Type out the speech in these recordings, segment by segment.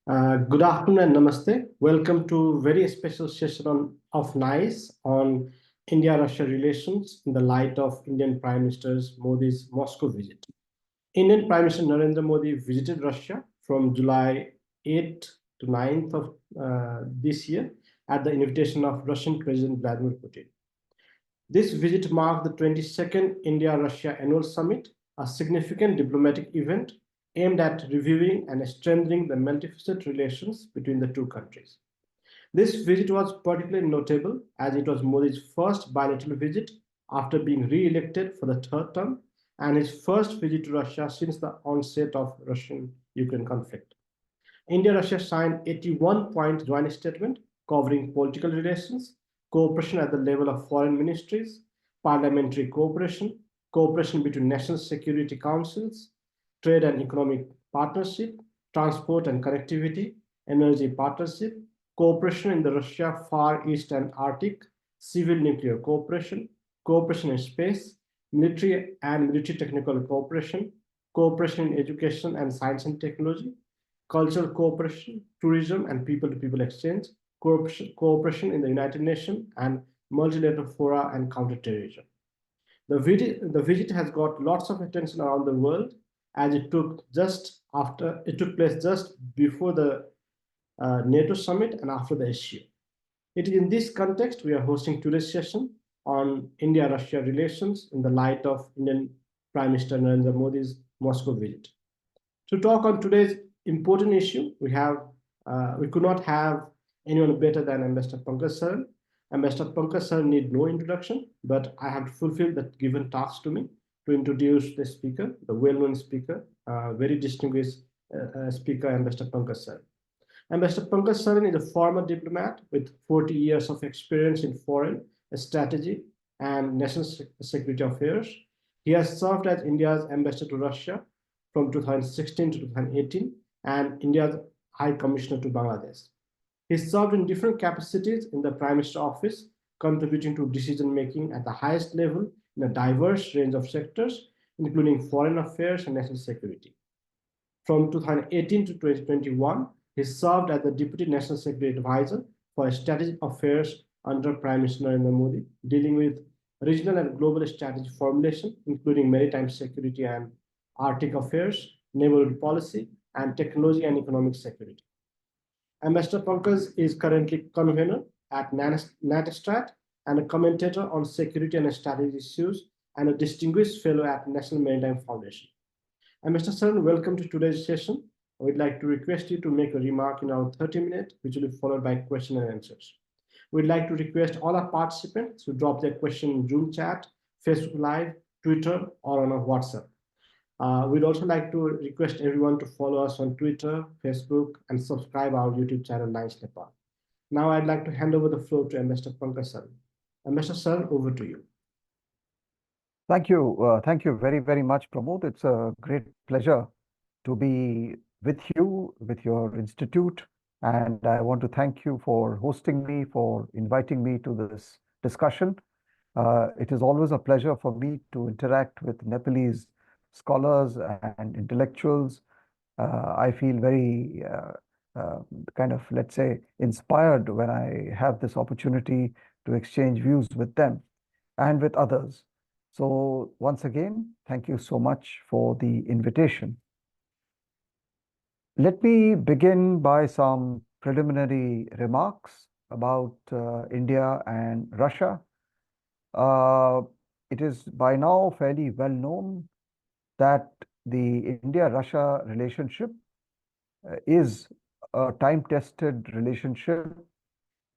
Good afternoon and namaste. Welcome to very special session of NICE on India-Russia relations in the light of Indian Prime Minister Modi's Moscow visit. Indian Prime Minister Narendra Modi visited Russia from July 8th to 9th of this year at the invitation of Russian President Vladimir Putin. This visit marked the 22nd India-Russia Annual Summit, a significant diplomatic event aimed at reviewing and strengthening the multifaceted relations between the two countries. This visit was particularly notable as it was Modi's first bilateral visit after being re-elected for the third term and his first visit to Russia since the onset of Russian-Ukraine conflict. India-Russia signed 81-point joint statement covering political relations, cooperation at the level of foreign ministries, parliamentary cooperation, cooperation between national security councils, trade and economic partnership, transport and connectivity, energy partnership, cooperation in the Russia, Far East and Arctic, civil nuclear cooperation, cooperation in space, military and military technical cooperation, cooperation in education and science and technology, cultural cooperation, tourism and people-to-people exchange, cooperation in the United Nations and multilateral fora and counterterrorism. The visit has got lots of attention around the world as it took place just before the NATO summit and after the issue. It is in this context we are hosting today's session on India-Russia relations in the light of Indian Prime Minister Narendra Modi's Moscow visit. To talk on today's important issue, we could not have anyone better than Ambassador Pankaj Saran. Ambassador Pankaj Saran need no introduction, but I have to fulfill that given task to me to introduce the speaker, the well-known speaker, very distinguished speaker, Ambassador Pankaj Saran. Ambassador Pankaj Saran is a former diplomat with 40 years of experience in foreign strategy and national security affairs. He has served as India's ambassador to Russia from 2016 to 2018 and India's High Commissioner to Bangladesh. He served in different capacities in the Prime Minister office, contributing to decision-making at the highest level in a diverse range of sectors, including foreign affairs and national security. From 2018 to 2021, he served as the Deputy National Security Advisor for Strategic Affairs under Prime Minister Narendra Modi, dealing with regional and global strategy formulation, including maritime security and Arctic affairs, neighborhood policy, and technology and economic security. Ambassador Pankaj is currently convener at NatStrat and a commentator on security and strategy issues and a distinguished fellow at National Maritime Foundation. Ambassador Saran, welcome to today's session. I would like to request you to make a remark in around 30 minutes, which will be followed by question and answers. We'd like to request all our participants to drop their question in Zoom chat, Facebook Live, Twitter, or on our WhatsApp. We'd also like to request everyone to follow us on Twitter, Facebook, and subscribe our YouTube channel, NICE Nepal. Now I'd like to hand over the floor to Ambassador Pankaj Saran. Ambassador Saran, over to you. Thank you. Thank you very, very much, Pramod. It's a great pleasure to be with you, with your institute. And I want to thank you for hosting me, for inviting me to this discussion. It is always a pleasure for me to interact with Nepalese scholars and intellectuals. I feel very let's say, inspired when I have this opportunity to exchange views with them and with others. So once again, thank you so much for the invitation. Let me begin by some preliminary remarks about India and Russia. It is by now fairly well known that the India-Russia relationship is a time-tested relationship.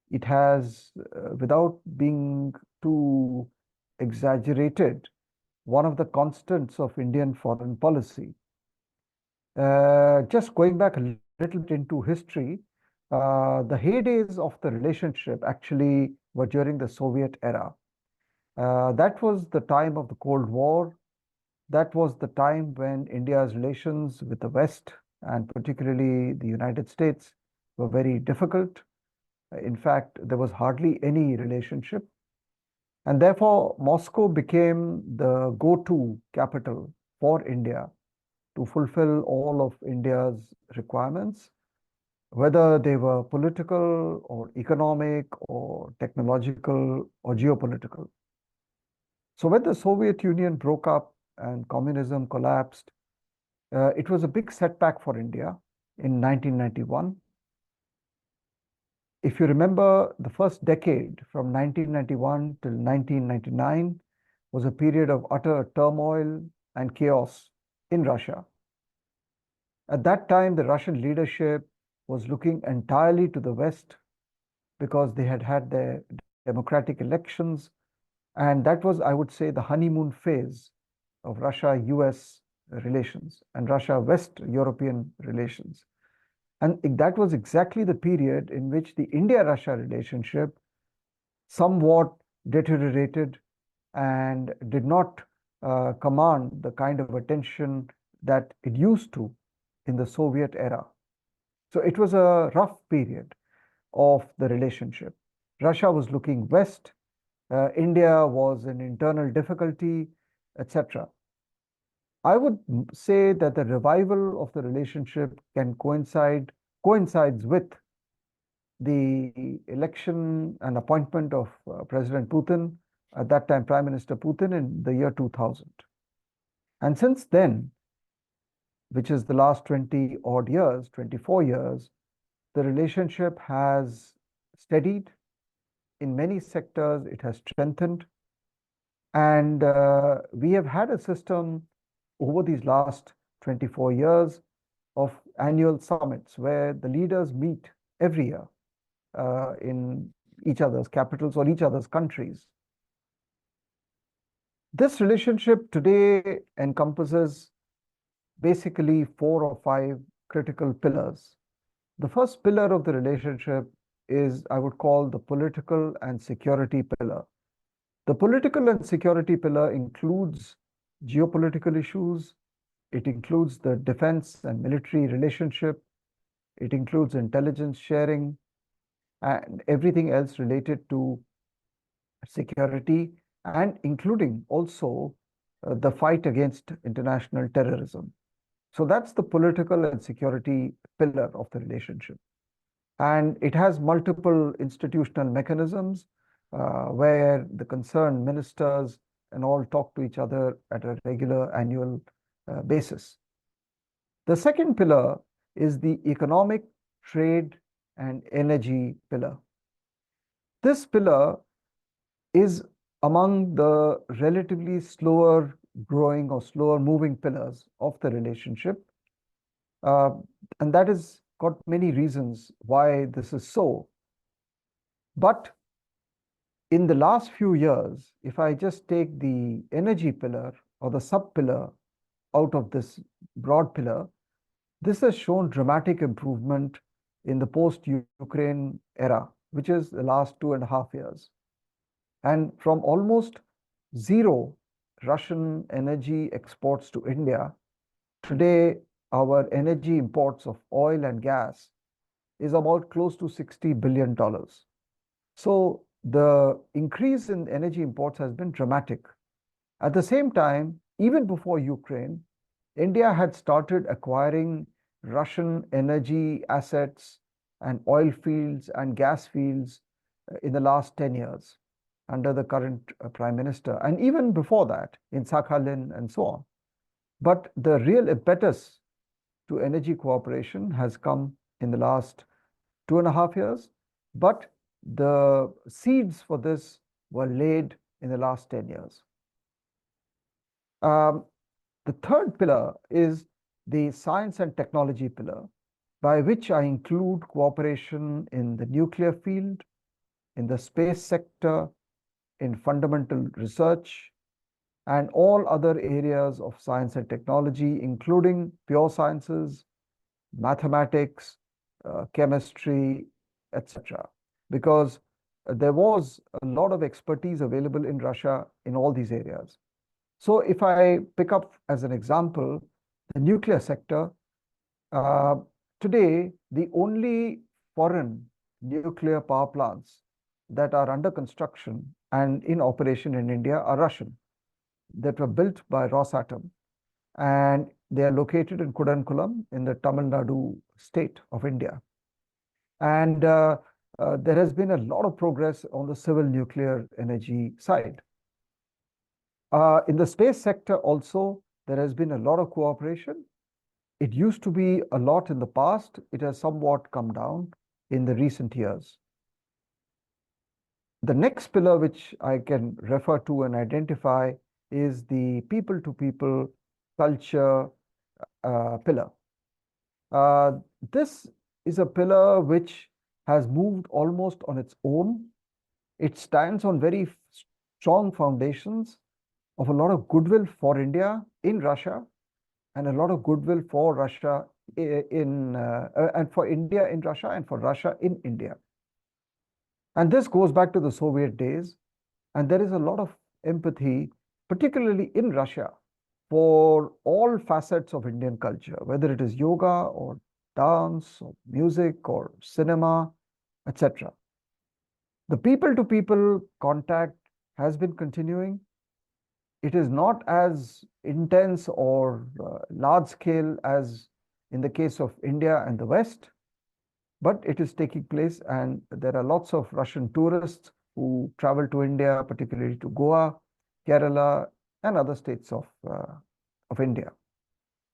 It has, without being too exaggerated, one of the constants of Indian foreign policy. Just going back a little bit into history, the heydays of the relationship actually were during the Soviet era. That was the time of the Cold War. That was the time when India's relations with the West, and particularly the United States, were very difficult. In fact, there was hardly any relationship. And therefore, Moscow became the go-to capital for India to fulfill all of India's requirements whether they were political or economic or technological or geopolitical. So when the Soviet Union broke up and communism collapsed, it was a big setback for India in 1991. If you remember, the first decade from 1991 till 1999 was a period of utter turmoil and chaos in Russia. At that time, the Russian leadership was looking entirely to the West because they had had their democratic elections. And that was, I would say, the honeymoon phase of Russia-US relations and Russia-West European relations. And that was exactly the period in which the India-Russia relationship somewhat deteriorated and did not command the kind of attention that it used to in the Soviet era. So it was a rough period of the relationship. Russia was looking west, India was in internal difficulty, etc. I would say that the revival of the relationship can coincides with the election and appointment of President Putin, at that time Prime Minister Putin, in the year 2000. And since then, which is the last 20 odd years, 24 years, the relationship has steadied. In many sectors, it has strengthened. And we have had a system over these last 24 years of annual summits where the leaders meet every year in each other's capitals or each other's countries. This relationship today encompasses basically 4 or 5 critical pillars. The first pillar of the relationship is, I would call, the political and security pillar. The political and security pillar includes geopolitical issues. It includes the defense and military relationship. It includes intelligence sharing and everything else related to security, and including also the fight against international terrorism. So that's the political and security pillar of the relationship. And it has multiple institutional mechanisms where the concerned ministers and all talk to each other at a regular annual basis. The second pillar is the economic, trade, and energy pillar. This pillar is among the relatively slower growing or slower moving pillars of the relationship. And that has got many reasons why this is so. But in the last few years, if I just take the energy pillar or the sub pillar out of this broad pillar, this has shown dramatic improvement in the post-Ukraine era, which is the last 2.5 years. And from almost zero Russian energy exports to India, today our energy imports of oil and gas is about close to $60 billion. So the increase in energy imports has been dramatic. At the same time, even before Ukraine, India had started acquiring Russian energy assets and oil fields and gas fields in the last 10 years under the current Prime Minister, and even before that in Sakhalin and so on. But the real impetus to energy cooperation has come in the last 2.5 years, but the seeds for this were laid in the last 10 years. The third pillar is the science and technology pillar, by which I include cooperation in the nuclear field, in the space sector, in fundamental research, and all other areas of science and technology, including pure sciences, mathematics, chemistry, etc. Because there was a lot of expertise available in Russia in all these areas. So if I pick up as an example, the nuclear sector, today, the only foreign nuclear power plants that are under construction and in operation in India are Russian, that were built by Rosatom. And they are located in Kudankulam in the Tamil Nadu state of India. And there has been a lot of progress on the civil nuclear energy side. In the space sector also, there has been a lot of cooperation. It used to be a lot in the past. It has somewhat come down in the recent years. The next pillar which I can refer to and identify is the people-to-people culture pillar. This is a pillar which has moved almost on its own. It stands on very strong foundations of a lot of goodwill for India in Russia, and a lot of goodwill for Russia and for India in Russia, and for Russia in India. And this goes back to the Soviet days, and there is a lot of empathy, particularly in Russia, for all facets of Indian culture, whether it is yoga or dance or music or cinema, etc. The people-to-people contact has been continuing. It is not as intense or large scale as in the case of India and the West, but it is taking place, and there are lots of Russian tourists who travel to India, particularly to Goa, Kerala, and other states of India.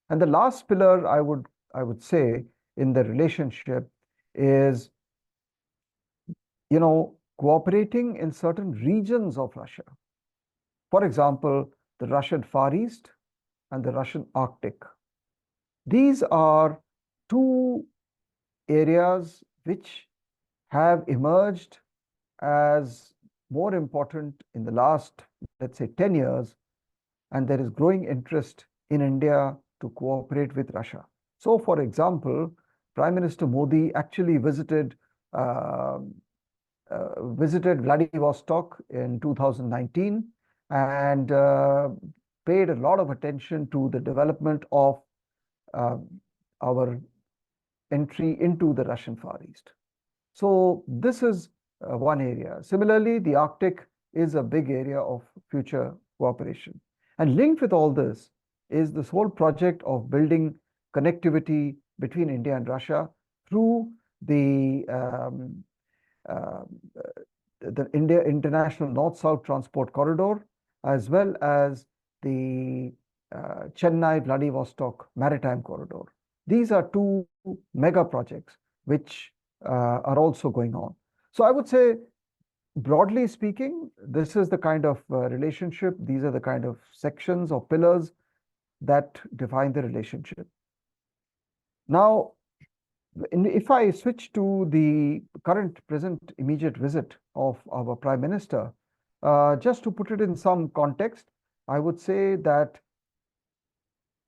And the last pillar I would say in the relationship is, cooperating in certain regions of Russia. For example, the Russian Far East and the Russian Arctic. These are two areas which have emerged as more important in the last, let's say, 10 years, and there is growing interest in India to cooperate with Russia. So, for example, Prime Minister Modi actually visited Vladivostok in 2019 and paid a lot of attention to the development of our entry into the Russian Far East. So this is one area. Similarly, the Arctic is a big area of future cooperation. And linked with all this is this whole project of building connectivity between India and Russia through the India International North-South Transport Corridor, as well as the Chennai-Vladivostok Maritime Corridor. These are two mega projects which are also going on. So I would say, broadly speaking, this is the kind of relationship, these are the kind of sections or pillars that define the relationship. Now, if I switch to the current, present, immediate visit of our Prime Minister, just to put it in some context, I would say that,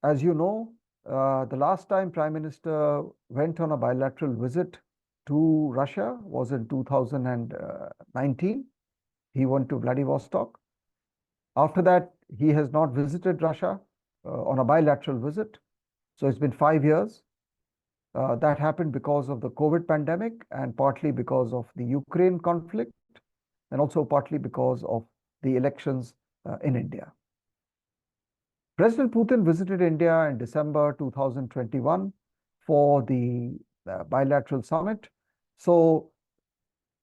as you know, the last time Prime Minister went on a bilateral visit to Russia was in 2019. He went to Vladivostok. After that, he has not visited Russia on a bilateral visit. So it's been 5 years. That happened because of the COVID pandemic, and partly because of the Ukraine conflict, and also partly because of the elections in India. President Putin visited India in December 2021 for the bilateral summit. So,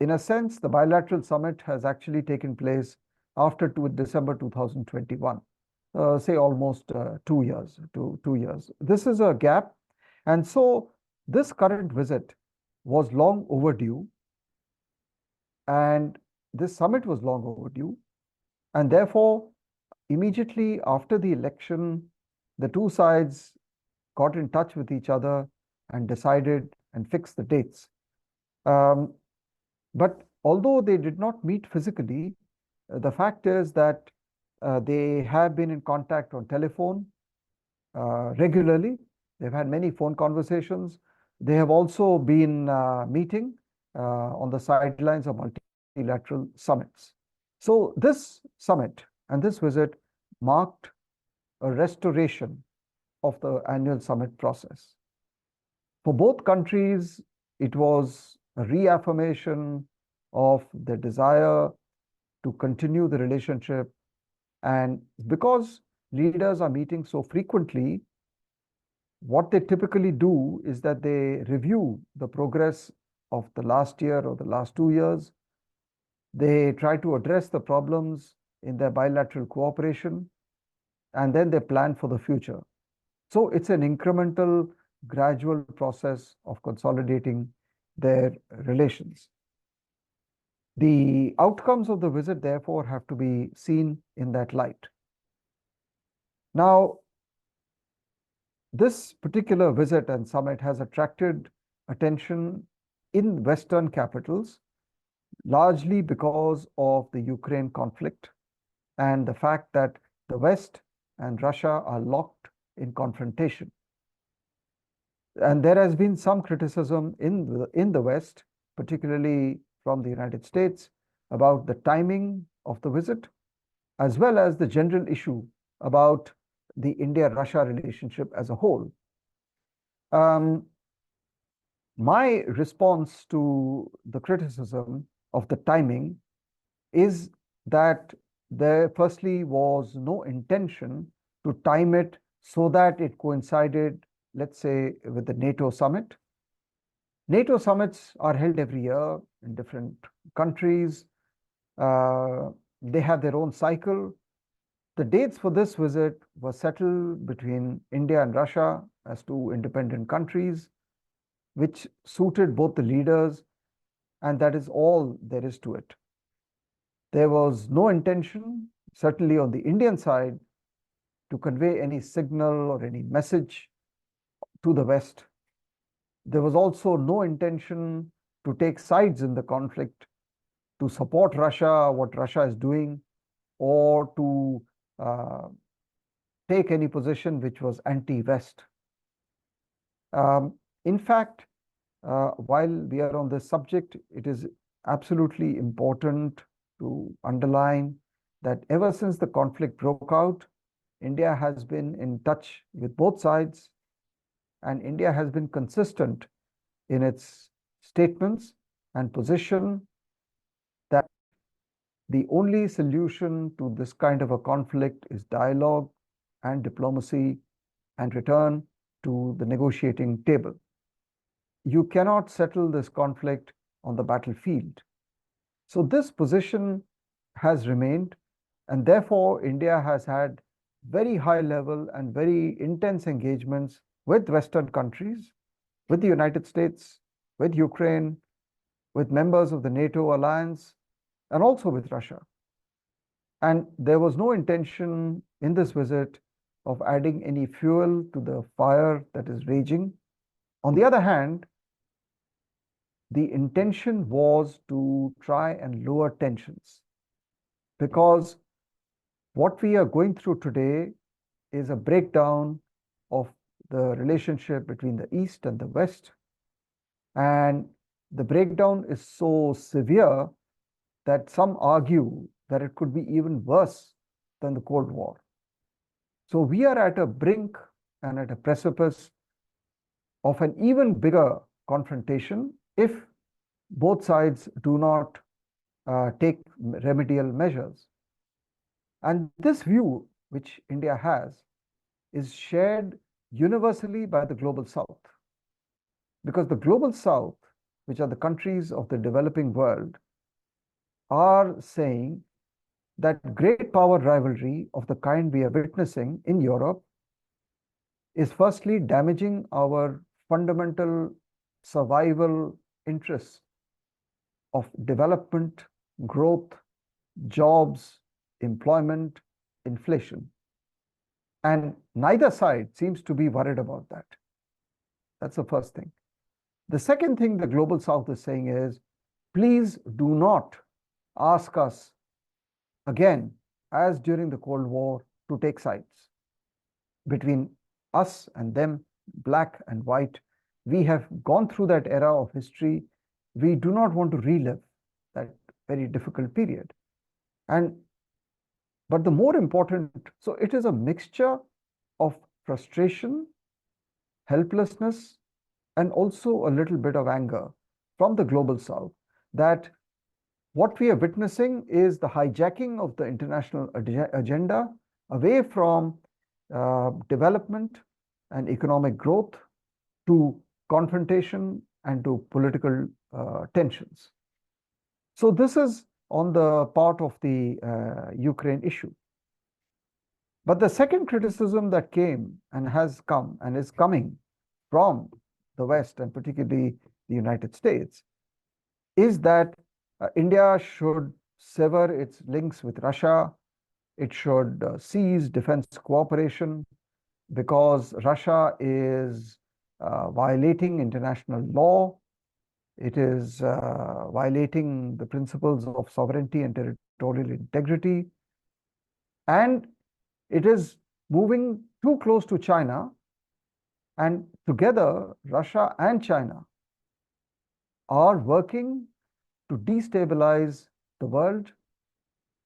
in a sense, the bilateral summit has actually taken place after December 2021, say almost 2 years. 2 years. This is a gap, and so this current visit was long overdue, and this summit was long overdue, and therefore, immediately after the election, the two sides got in touch with each other and decided and fixed the dates. But although they did not meet physically, the fact is that they have been in contact on telephone regularly. They've had many phone conversations. They have also been meeting on the sidelines of multilateral summits. So this summit and this visit marked a restoration of the annual summit process. For both countries, it was a reaffirmation of the desire to continue the relationship. And because leaders are meeting so frequently, what they typically do is that they review the progress of the last year or the last 2 years. They try to address the problems in their bilateral cooperation, and then they plan for the future. So it's an incremental, gradual process of consolidating their relations. The outcomes of the visit, therefore, have to be seen in that light. Now, this particular visit and summit has attracted attention in Western capitals, largely because of the Ukraine conflict and the fact that the West and Russia are locked in confrontation. And there has been some criticism in the West, particularly from the United States, about the timing of the visit, as well as the general issue about the India-Russia relationship as a whole. My response to the criticism of the timing is that there firstly was no intention to time it so that it coincided, let's say, with the NATO summit. NATO summits are held every year in different countries. They have their own cycle. The dates for this visit were settled between India and Russia as two independent countries, which suited both the leaders, and that is all there is to it. There was no intention, certainly on the Indian side, to convey any signal or any message to the West. There was also no intention to take sides in the conflict, to support Russia, what Russia is doing, or to take any position which was anti-West. In fact, while we are on this subject, it is absolutely important to underline that ever since the conflict broke out, India has been in touch with both sides, and India has been consistent in its statements and position that the only solution to this kind of a conflict is dialogue and diplomacy and return to the negotiating table. You cannot settle this conflict on the battlefield. So this position has remained, and therefore India has had very high level and very intense engagements with Western countries, with the United States, with Ukraine, with members of the NATO alliance, and also with Russia. And there was no intention in this visit of adding any fuel to the fire that is raging. On the other hand, the intention was to try and lower tensions, because what we are going through today is a breakdown of the relationship between the East and the West. And the breakdown is so severe that some argue that it could be even worse than the Cold War. So we are at a brink and at a precipice of an even bigger confrontation if both sides do not take remedial measures. And this view, which India has, is shared universally by the Global South. Because the Global South, which are the countries of the developing world, are saying that great power rivalry of the kind we are witnessing in Europe is firstly damaging our fundamental survival interests of development, growth, jobs, employment, inflation. And neither side seems to be worried about that. That's the first thing. The second thing the Global South is saying is, please do not ask us again, as during the Cold War, to take sides. Between us and them, black and white, we have gone through that era of history. We do not want to relive that very difficult period. But the more important, so it is a mixture of frustration, helplessness, and also a little bit of anger from the Global South that what we are witnessing is the hijacking of the international agenda away from development and economic growth to confrontation and to political tensions. So this is on the part of the Ukraine issue. But the second criticism that came and has come and is coming from the West, and particularly the United States, is that India should sever its links with Russia. It should cease defense cooperation because Russia is violating international law. It is violating the principles of sovereignty and territorial integrity. And it is moving too close to China. And together, Russia and China are working to destabilize the world,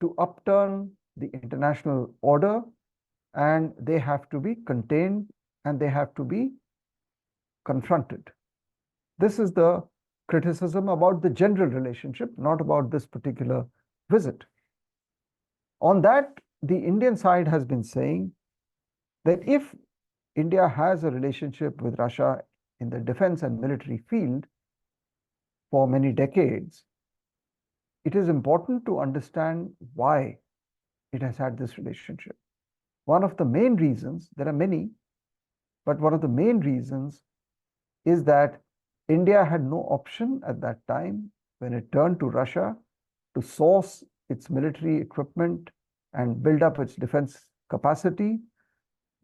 to upturn the international order, and they have to be contained and they have to be confronted. This is the criticism about the general relationship, not about this particular visit. On that, the Indian side has been saying that if India has a relationship with Russia in the defense and military field for many decades, it is important to understand why it has had this relationship. One of the main reasons, there are many, but one of the main reasons is that India had no option at that time when it turned to Russia to source its military equipment and build up its defense capacity,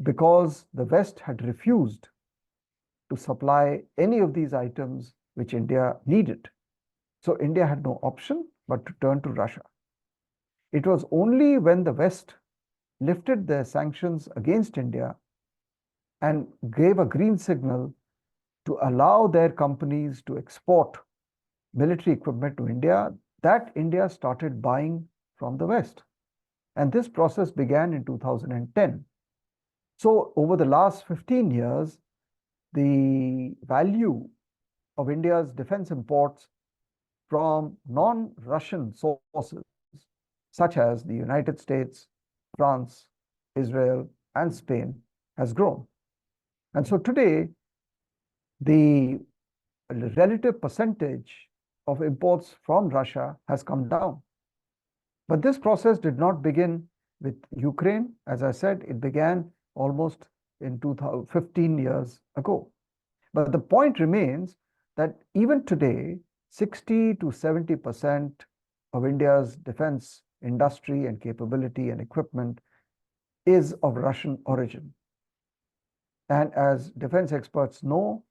because the West had refused to supply any of these items which India needed. So India had no option but to turn to Russia. It was only when the West lifted their sanctions against India and gave a green signal to allow their companies to export military equipment to India that India started buying from the West. And this process began in 2010. So over the last 15 years, the value of India's defense imports from non-Russian sources, such as the United States, France, Israel, and Spain, has grown. And so today, the relative percentage of imports from Russia has come down. But this process did not begin with Ukraine. As I said, it began almost in 15 years ago. But the point remains that even today, 60 to 70% of India's defense industry and capability and equipment is of Russian origin. And as defense experts know,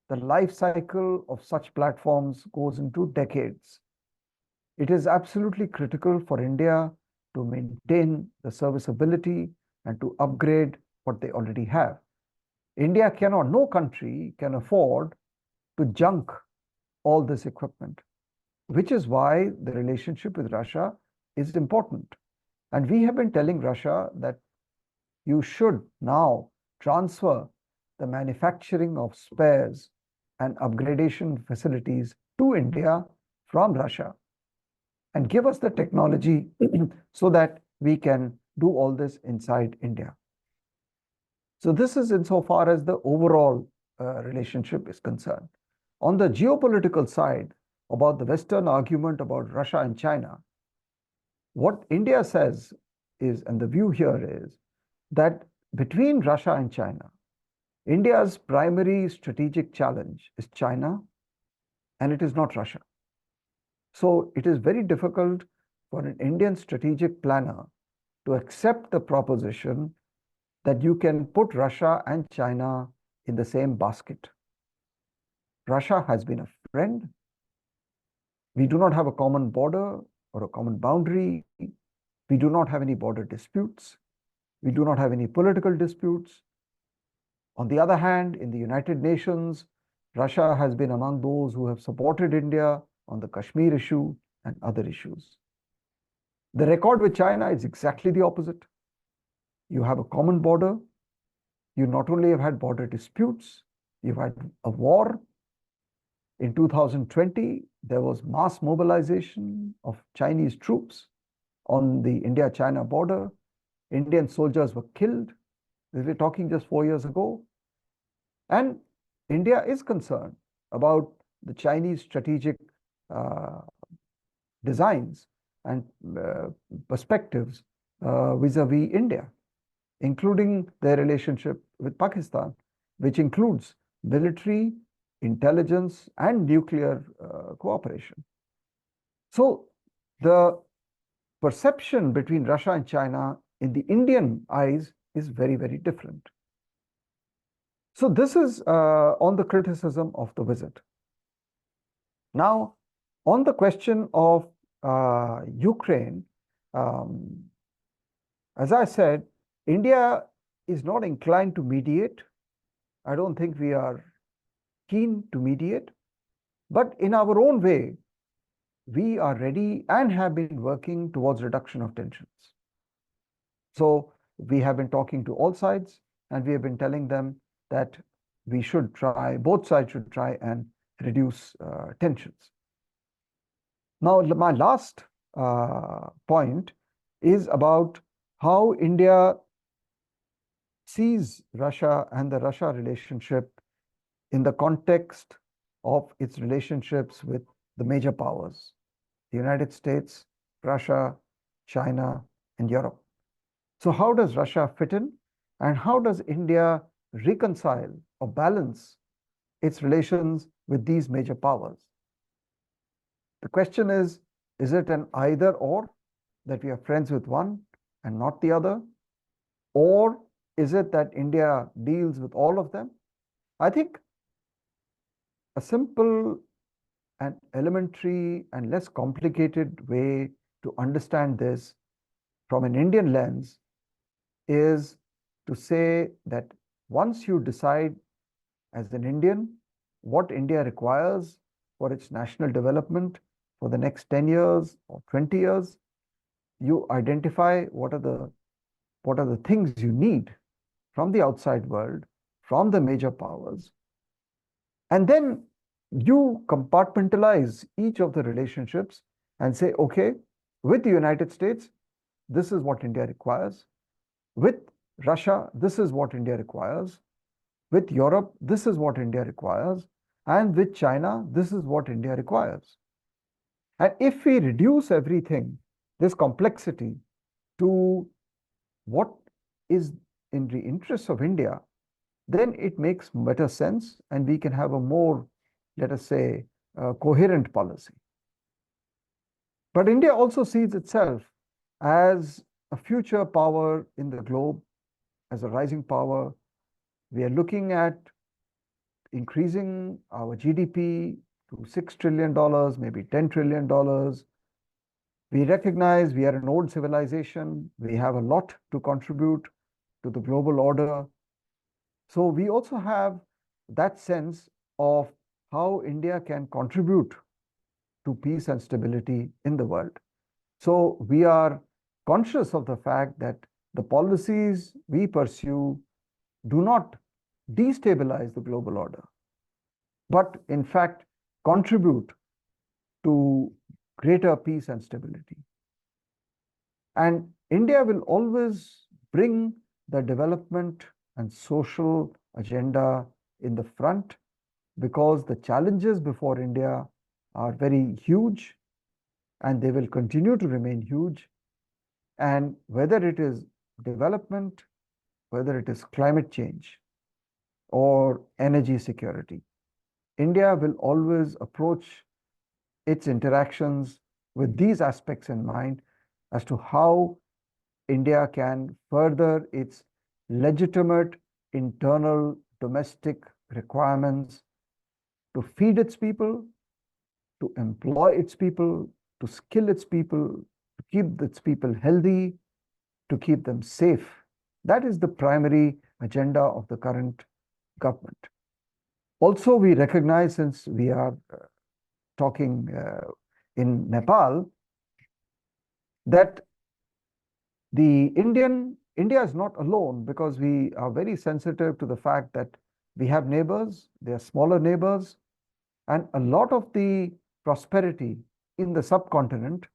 the life cycle of such platforms goes into decades. It is absolutely critical for India to maintain the serviceability and to upgrade what they already have. India cannot, no country can afford to junk all this equipment, which is why the relationship with Russia is important. And we have been telling Russia that you should now transfer the manufacturing of spares and upgradation facilities to India from Russia and give us the technology so that we can do all this inside India. So this is insofar as the overall relationship is concerned. On the geopolitical side, about the Western argument about Russia and China, what India says is, and the view here is, that between Russia and China, India's primary strategic challenge is China, and it is not Russia. So it is very difficult for an Indian strategic planner to accept the proposition that you can put Russia and China in the same basket. Russia has been a friend. We do not have a common border or a common boundary. We do not have any border disputes. We do not have any political disputes. On the other hand, in the United Nations, Russia has been among those who have supported India on the Kashmir issue and other issues. The record with China is exactly the opposite. You have a common border. You not only have had border disputes, you've had a war. In 2020, there was mass mobilization of Chinese troops on the India-China border. Indian soldiers were killed. We were talking just 4 years ago. And India is concerned about the Chinese strategic designs and perspectives vis-a-vis India, including their relationship with Pakistan, which includes military, intelligence, and nuclear cooperation. So the perception between Russia and China in the Indian eyes is very, very different. So this is on the criticism of the visit. Now, on the question of Ukraine, as I said, India is not inclined to mediate. I don't think we are keen to mediate, but in our own way, we are ready and have been working towards reduction of tensions. So we have been talking to all sides, and we have been telling them that we should try, both sides should try and reduce tensions. Now, my last point is about how India sees Russia and the Russia relationship in the context of its relationships with the major powers, the United States, Russia, China, and Europe. So how does Russia fit in, and how does India reconcile or balance its relations with these major powers? The question is it an either or, that we are friends with one and not the other? Or is it that India deals with all of them? I think a simple and elementary and less complicated way to understand this from an Indian lens is to say that once you decide as an Indian what India requires for its national development for the next 10 years or 20 years, you identify what are the things you need from the outside world, from the major powers, and then you compartmentalize each of the relationships and say, okay, with the United States, this is what India requires. With Russia, this is what India requires. With Europe, this is what India requires. And with China, this is what India requires. And if we reduce everything, this complexity, to what is in the interests of India, then it makes better sense, and we can have a more, let us say, coherent policy. But India also sees itself as a future power in the globe, as a rising power. We are looking at increasing our GDP to $6 trillion, maybe $10 trillion. We recognize we are an old civilization. We have a lot to contribute to the global order. So we also have that sense of how India can contribute to peace and stability in the world. So we are conscious of the fact that the policies we pursue do not destabilize the global order, but in fact contribute to greater peace and stability. And India will always bring the development and social agenda in the front, because the challenges before India are very huge, and they will continue to remain huge. And whether it is development, whether it is climate change or energy security, India will always approach its interactions with these aspects in mind as to how India can further its legitimate internal domestic requirements to feed its people, to employ its people, to skill its people, to keep its people healthy, to keep them safe. That is the primary agenda of the current government. Also, we recognize, since we are talking in Nepal, that India is not alone, because we are very sensitive to the fact that we have neighbors, they are smaller neighbors, and a lot of the prosperity in the subcontinent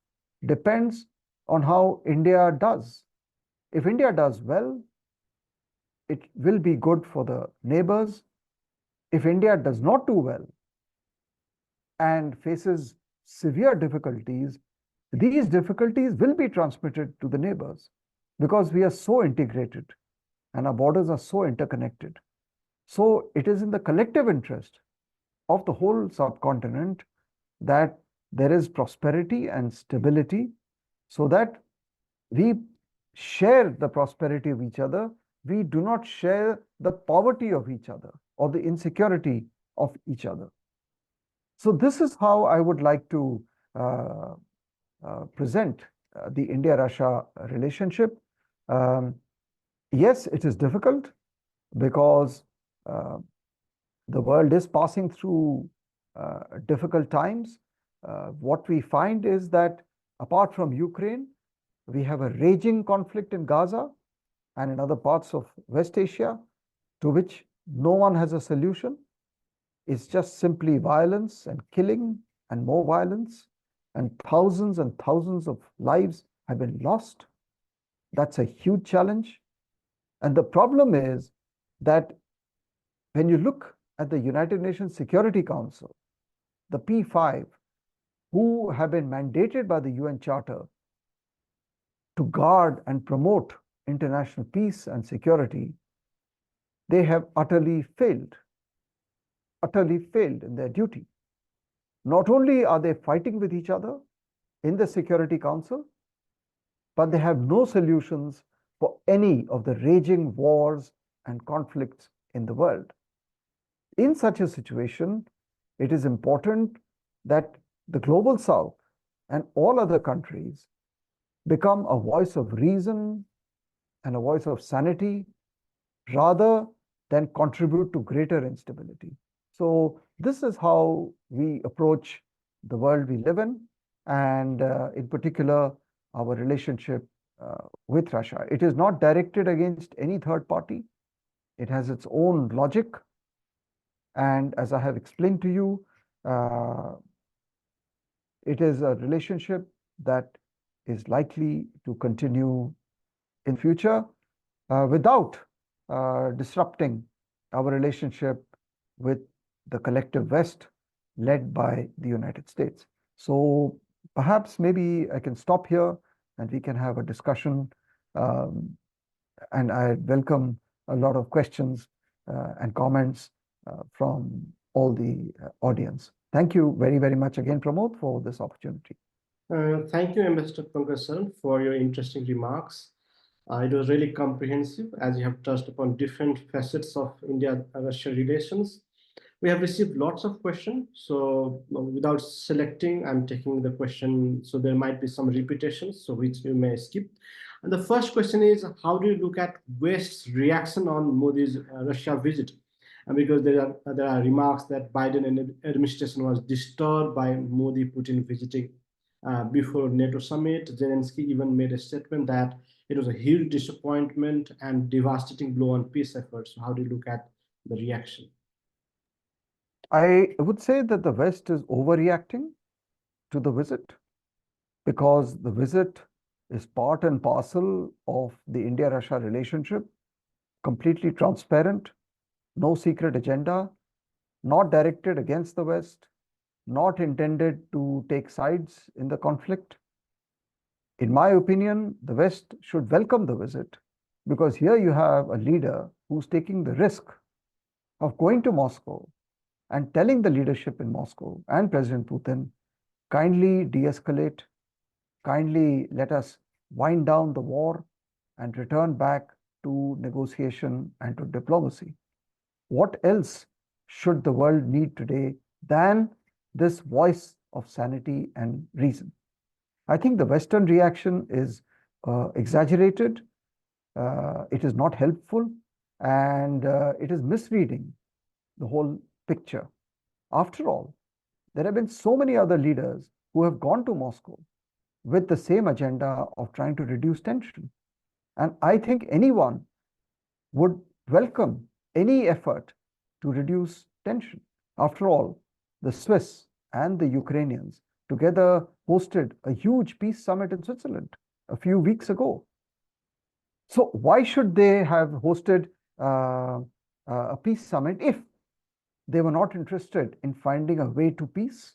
depends on how India does. If India does well, it will be good for the neighbors. If India does not do well, and faces severe difficulties, these difficulties will be transmitted to the neighbors because we are so integrated and our borders are so interconnected. So it is in the collective interest of the whole subcontinent that there is prosperity and stability so that we share the prosperity of each other. We do not share the poverty of each other or the insecurity of each other. So this is how I would like to present the India-Russia relationship. Yes, it is difficult because the world is passing through difficult times. What we find is that apart from Ukraine, we have a raging conflict in Gaza and in other parts of West Asia to which no one has a solution. It's just simply violence and killing and more violence, and thousands of lives have been lost. That's a huge challenge. And the problem is that when you look at the United Nations Security Council, the P5, who have been mandated by the UN Charter to guard and promote international peace and security, they have utterly failed in their duty. Not only are they fighting with each other in the Security Council, but they have no solutions for any of the raging wars and conflicts in the world. In such a situation, it is important that the global South and all other countries become a voice of reason and a voice of sanity rather than contribute to greater instability. So this is how we approach the world we live in, and in particular, our relationship with Russia. It is not directed against any third party. It has its own logic. And as I have explained to you, it is a relationship that is likely to continue in future without disrupting our relationship with the collective West led by the United States. So perhaps maybe I can stop here and we can have a discussion. And I welcome a lot of questions and comments from all the audience. Thank you very, very much again, Pramod, for this opportunity. Thank you, Ambassador Pankaj Saran, for your interesting remarks. It was really comprehensive as you have touched upon different facets of India-Russia relations. We have received lots of questions, so without selecting, I'm taking the question, so there might be some repetitions, so which you may skip. And the first question is, how do you look at West's reaction on Modi's Russia visit? And because there are remarks that Biden administration was disturbed by Modi-Putin visiting before NATO summit. Zelensky even made a statement that it was a huge disappointment and devastating blow on peace efforts. So how do you look at the reaction? I would say that the West is overreacting to the visit because the visit is part and parcel of the India-Russia relationship, completely transparent, no secret agenda, not directed against the West, not intended to take sides in the conflict. In my opinion, the West should welcome the visit because here you have a leader who's taking the risk of going to Moscow and telling the leadership in Moscow and President Putin, kindly de-escalate, kindly let us wind down the war and return back to negotiation and to diplomacy. What else should the world need today than this voice of sanity and reason? I think the Western reaction is exaggerated, it is not helpful, and it is misreading the whole picture. After all, there have been so many other leaders who have gone to Moscow with the same agenda of trying to reduce tension. And I think anyone would welcome any effort to reduce tension. After all, the Swiss and the Ukrainians together hosted a huge peace summit in Switzerland a few weeks ago. So why should they have hosted a peace summit if they were not interested in finding a way to peace?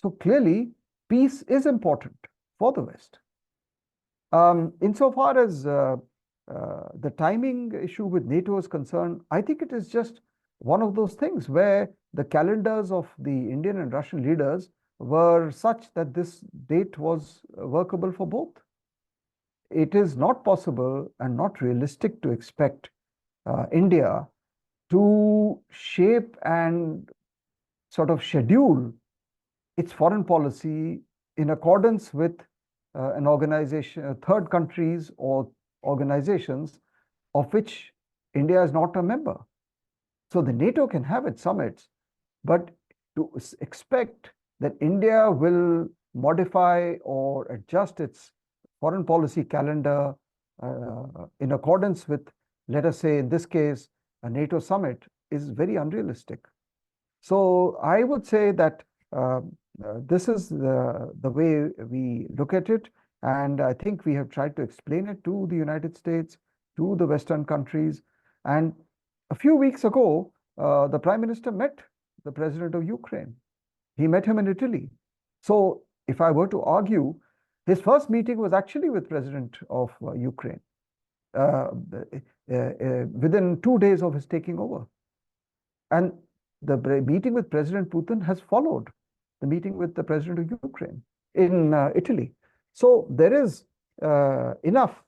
So clearly, peace is important for the West. Insofar as the timing issue with NATO is concerned, I think it is just one of those things where the calendars of the Indian and Russian leaders were such that this date was workable for both. It is not possible and not realistic to expect India to shape and sort of schedule its foreign policy in accordance with an organization, third countries or organizations of which India is not a member. So the NATO can have its summits, but to expect that India will modify or adjust its foreign policy calendar in accordance with, let us say, in this case, a NATO summit is very unrealistic. So I would say that this is the way we look at it. And I think we have tried to explain it to the United States, to the Western countries. And a few weeks ago, the Prime Minister met the President of Ukraine. He met him in Italy. So if I were to argue, his first meeting was actually with President of Ukraine within 2 days of his taking over. And the meeting with President Putin has followed the meeting with the President of Ukraine in Italy. So there is enough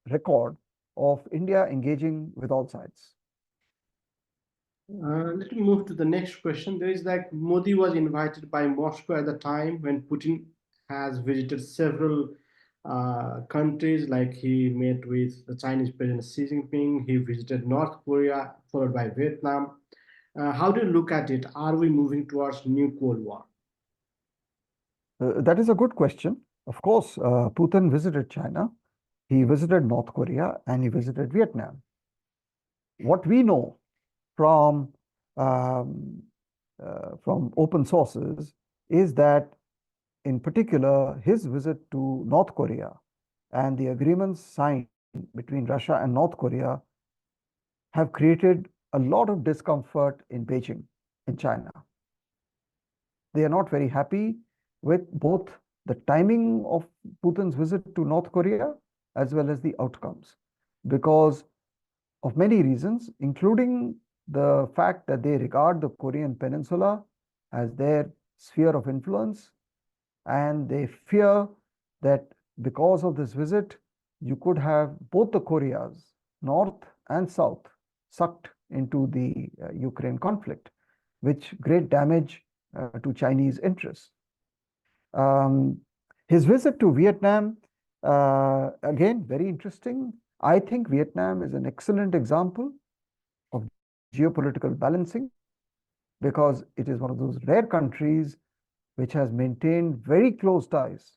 record of India engaging with all sides. Let me move to the next question. There is like Modi was invited by Moscow at the time when Putin has visited several countries, like he met with the Chinese President Xi Jinping, he visited North Korea, followed by Vietnam. How do you look at it? Are we moving towards new Cold War? That is a good question. Of course, Putin visited China, he visited North Korea, and he visited Vietnam. What we know from open sources is that, in particular, his visit to North Korea and the agreements signed between Russia and North Korea have created a lot of discomfort in Beijing, in China. They are not very happy with both the timing of Putin's visit to North Korea as well as the outcomes, because of many reasons, including the fact that they regard the Korean Peninsula as their sphere of influence, and they fear that because of this visit, you could have both the Koreas, North and South, sucked into the Ukraine conflict, which great damage to Chinese interests. His visit to Vietnam, again, very interesting. I think Vietnam is an excellent example of geopolitical balancing, because it is one of those rare countries which has maintained very close ties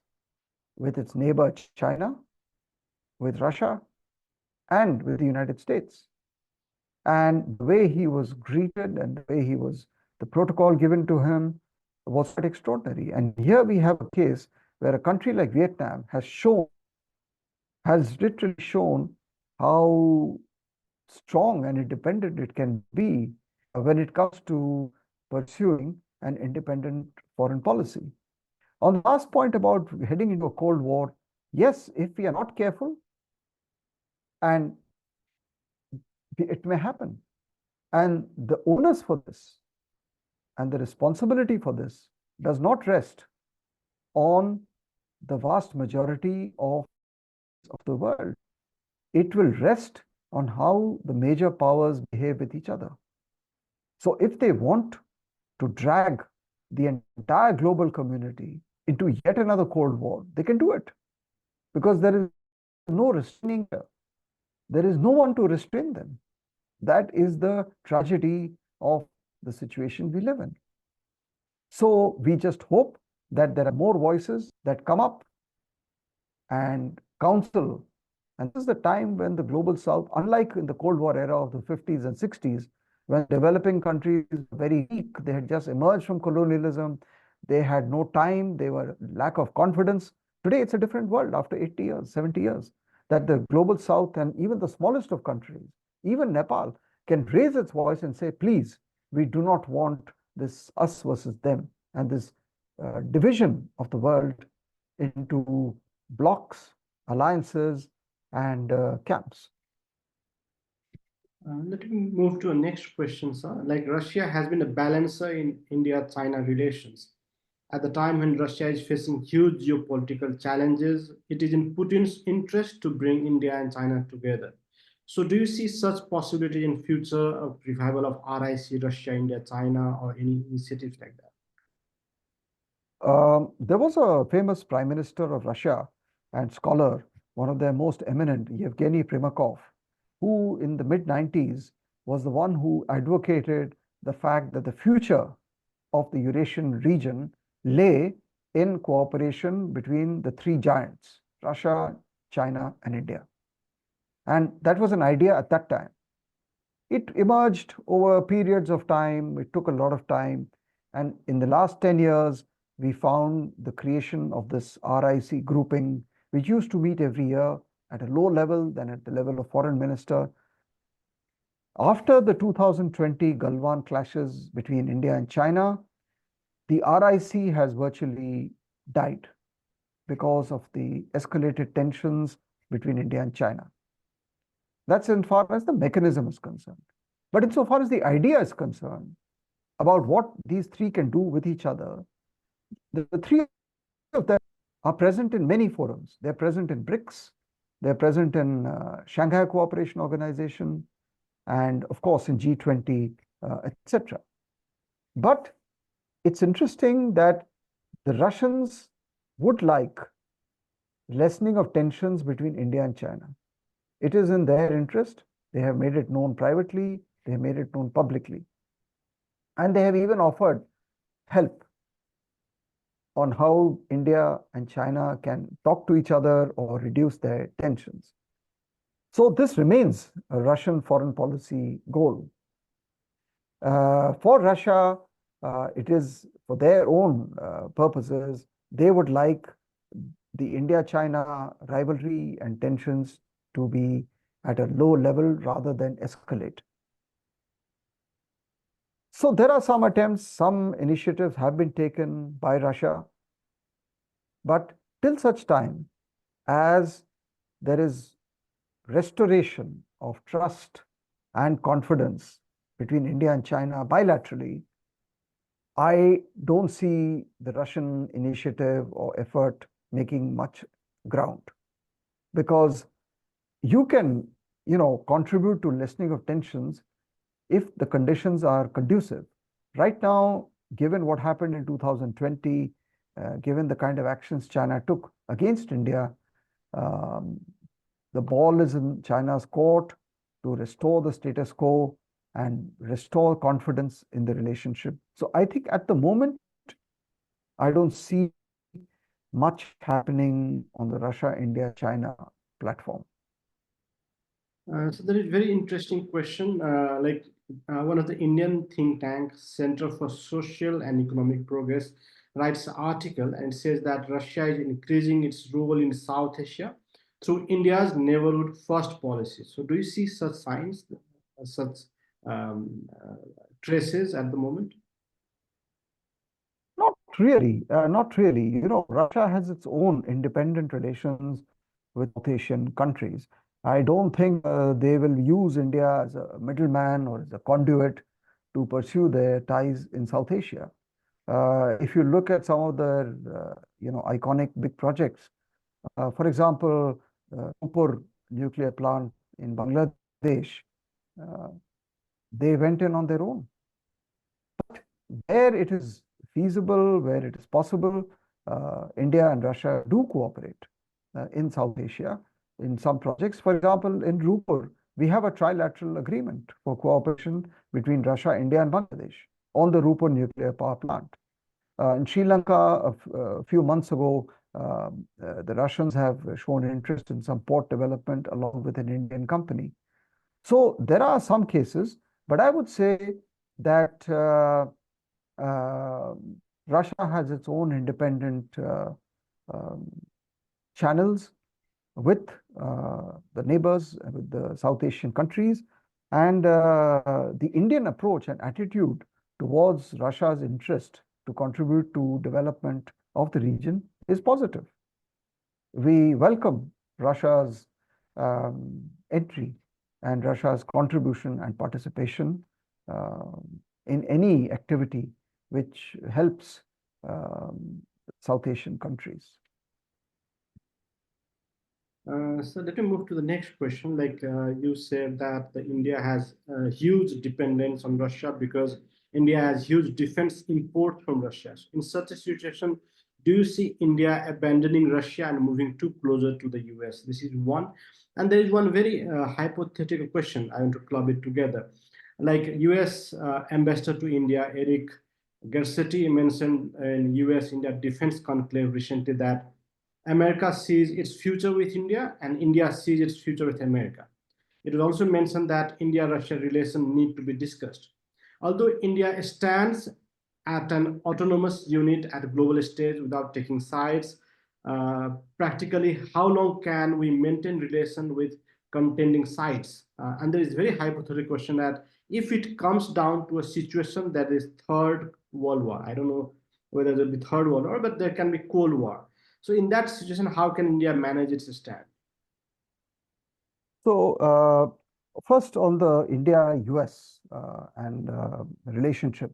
with its neighbor China, with Russia, and with the United States. And the way he was greeted and the way the protocol given to him was quite extraordinary. And here we have a case where a country like Vietnam has literally shown how strong and independent it can be when it comes to pursuing an independent foreign policy. On the last point about heading into a Cold War, yes, if we are not careful, and it may happen. And the onus for this and the responsibility for this does not rest on the vast majority of the world. It will rest on how the major powers behave with each other. So if they want to drag the entire global community into yet another Cold War, they can do it, because there is no restraining them. There is no one to restrain them. That is the tragedy of the situation we live in. So we just hope that there are more voices that come up and counsel. And this is the time when the global South, unlike in the Cold War era of the 50s and 60s, when developing countries were very weak, they had just emerged from colonialism, they had no time, they were lack of confidence. Today, it's a different world after 80 years, 70 years, that the global South and even the smallest of countries, even Nepal, can raise its voice and say, please, we do not want this us versus them. and this division of the world into blocks, alliances, and camps. Let me move to a next question, sir. Like Russia has been a balancer in India-China relations. At the time when Russia is facing huge geopolitical challenges, it is in Putin's interest to bring India and China together. So do you see such possibility in future of revival of RIC, Russia, India, China, or any initiatives like that? There was a famous Prime Minister of Russia and scholar, one of their most eminent, Yevgeny Primakov, who in the mid-90s was the one who advocated the fact that the future of the Eurasian region lay in cooperation between the three giants, Russia, China, and India. And that was an idea at that time. It emerged over periods of time. It took a lot of time. And in the last 10 years, we found the creation of this RIC grouping, which used to meet every year at a low level, then at the level of foreign minister. After the 2020 Galwan clashes between India and China, the RIC has virtually died because of the escalated tensions between India and China. That's as far as the mechanism is concerned. But insofar as the idea is concerned about what these three can do with each other, the three of them are present in many forums. They're present in BRICS, they're present in Shanghai Cooperation Organization, and of course in G20, etc. But it's interesting that the Russians would like lessening of tensions between India and China. It is in their interest. They have made it known privately, they have made it known publicly. And they have even offered help on how India and China can talk to each other or reduce their tensions. So this remains a Russian foreign policy goal. For Russia, it is for their own purposes. They would like the India-China rivalry and tensions to be at a low level rather than escalate. So there are some attempts, some initiatives have been taken by Russia, but till such time as there is restoration of trust and confidence between India and China bilaterally, I don't see the Russian initiative or effort making much ground, because you can, contribute to lessening of tensions if the conditions are conducive. Right now, given what happened in 2020, given the kind of actions China took against India, the ball is in China's court to restore the status quo and restore confidence in the relationship. So I think at the moment, I don't see much happening on the Russia-India-China platform. So there is very interesting question. One of the Indian think tank, Center for Social and Economic Progress, writes an article and says that Russia is increasing its role in South Asia through India's neighborhood first policy. So do you see such signs, such traces at the moment? Not really, not really. Russia has its own independent relations with South Asian countries. I don't think they will use India as a middleman or as a conduit to pursue their ties in South Asia. If you look at some of the, iconic big projects, for example, Nupur nuclear plant in Bangladesh, they went in on their own. But where it is feasible, where it is possible, India and Russia do cooperate in South Asia in some projects. For example, in Rupur, we have a trilateral agreement for cooperation between Russia, India, and Bangladesh on the Rupur nuclear power plant. In Sri Lanka, a few months ago, the Russians have shown interest in some port development along with an Indian company. So there are some cases, but I would say that Russia has its own independent channels with the neighbors, with the South Asian countries, and the Indian approach and attitude towards Russia's interest to contribute to development of the region is positive. We welcome Russia's entry and Russia's contribution and participation in any activity which helps South Asian countries. So let me move to the next question. Like you said that India has a huge dependence on Russia because India has huge defense imports from Russia. So in such a situation, do you see India abandoning Russia and moving too closer to the US? This is one. And there is one very hypothetical question. I want to club it together. Like US ambassador to India, Eric Garcetti, mentioned in US-India defense conclave recently that America sees its future with India and India sees its future with America. It was also mentioned that India-Russia relations need to be discussed. Although India stands at an autonomous unit at a global stage without taking sides, practically how long can we maintain relation with contending sides? And there is a very hypothetical question that if it comes down to a situation that is third world war, I don't know whether there will be third world war, but there can be Cold War. So in that situation, how can India manage its stand? So first on the India-US and relationship,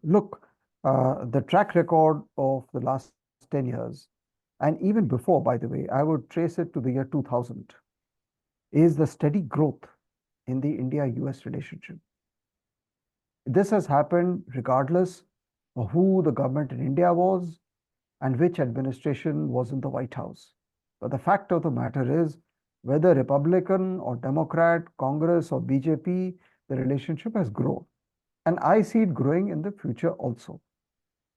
look, the track record of the last 10 years, and even before, by the way, I would trace it to the year 2000, is the steady growth in the India-US relationship. This has happened regardless of who the government in India was and which administration was in the White House. But the fact of the matter is, whether Republican or Democrat, Congress or BJP, the relationship has grown. And I see it growing in the future also,